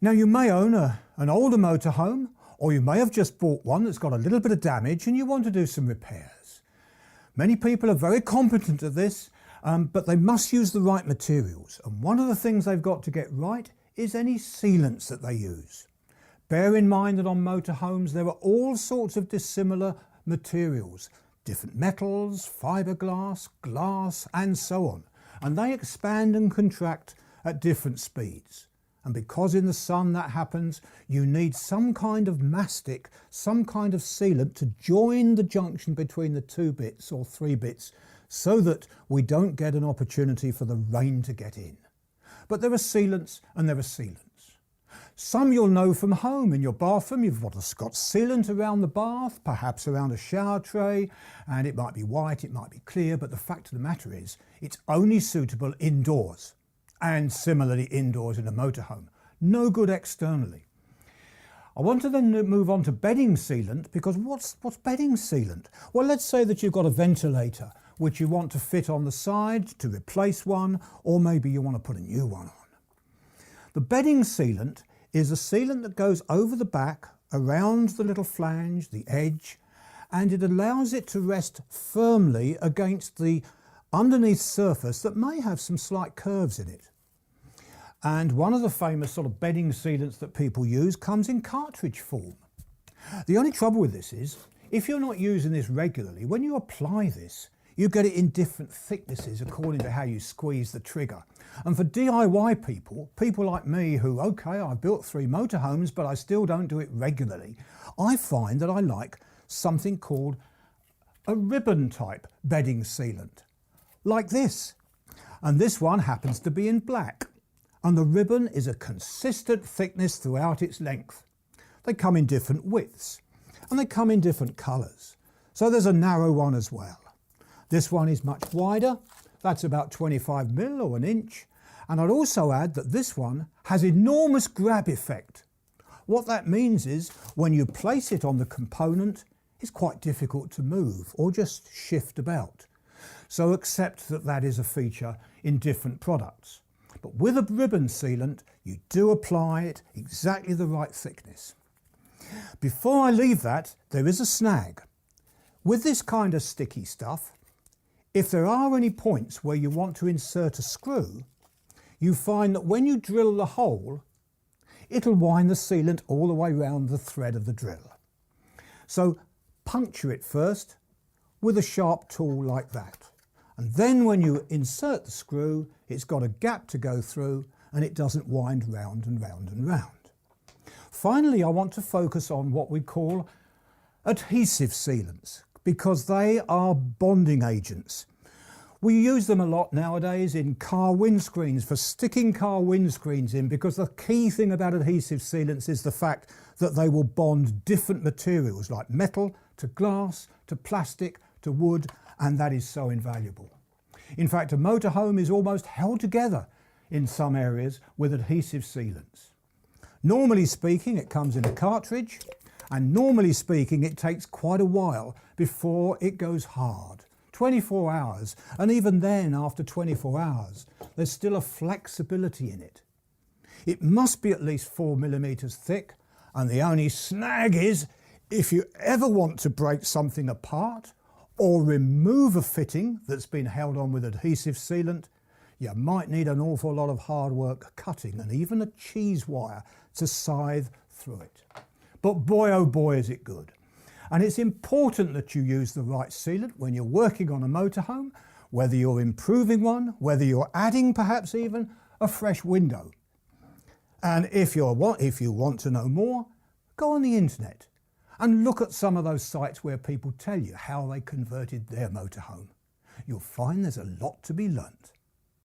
Now you may own an older motorhome, or you may have just bought one that's got a little bit of damage and you want to do some repairs. Many people are very competent at this, but they must use the right materials. And one of the things they've got to get right is any sealants that they use. Bear in mind that on motorhomes there are all sorts of dissimilar materials, different metals, fiberglass, glass and so on. And they expand and contract at different speeds. And because in the sun that happens, you need some kind of mastic, some kind of sealant to join the junction between the two bits or three bits so that we don't get an opportunity for the rain to get in. But there are sealants and there are sealants. Some you'll know from home. In your bathroom you've got sealant around the bath, perhaps around a shower tray, and it might be white, it might be clear, but the fact of the matter is it's only suitable indoors. And similarly indoors in a motorhome. No good externally. I want to then move on to bedding sealant, because what's bedding sealant? Well, let's say that you've got a ventilator which you want to fit on the side to replace one, or maybe you want to put a new one on. The bedding sealant is a sealant that goes over the back, around the little flange, the edge, and it allows it to rest firmly against the underneath surface that may have some slight curves in it. And one of the famous sort of bedding sealants that people use comes in cartridge form. The only trouble with this is, if you're not using this regularly, when you apply this, you get it in different thicknesses according to how you squeeze the trigger. And for DIY people like me who, okay, I've built 3 motorhomes, but I still don't do it regularly, I find that I like something called a ribbon type bedding sealant. Like this. And this one happens to be in black. And the ribbon is a consistent thickness throughout its length. They come in different widths and they come in different colours. So there's a narrow one as well. This one is much wider. That's about 25 mil or an inch. And I'd also add that this one has enormous grab effect. What that means is when you place it on the component, it's quite difficult to move or just shift about. So accept that that is a feature in different products. But with a ribbon sealant, you do apply it exactly the right thickness. Before I leave that, there is a snag. With this kind of sticky stuff, if there are any points where you want to insert a screw, you find that when you drill the hole, it'll wind the sealant all the way round the thread of the drill. So puncture it first with a sharp tool like that. And then when you insert the screw, it's got a gap to go through and it doesn't wind round and round and round. Finally, I want to focus on what we call adhesive sealants, because they are bonding agents. We use them a lot nowadays in car windscreens, for sticking car windscreens in, because the key thing about adhesive sealants is the fact that they will bond different materials like metal to glass to plastic to wood, and that is so invaluable. In fact, a motorhome is almost held together in some areas with adhesive sealants. Normally speaking, it comes in a cartridge, and normally speaking, it takes quite a while before it goes hard. 24 hours, and even then, after 24 hours, there's still a flexibility in it. It must be at least 4 millimeters thick, and the only snag is, if you ever want to break something apart, or remove a fitting that's been held on with adhesive sealant, you might need an awful lot of hard work cutting and even a cheese wire to scythe through it. But boy oh boy is it good. And it's important that you use the right sealant when you're working on a motorhome, whether you're improving one, whether you're adding perhaps even a fresh window. And if you want to know more, go on the internet and look at some of those sites where people tell you how they converted their motorhome. You'll find there's a lot to be learnt.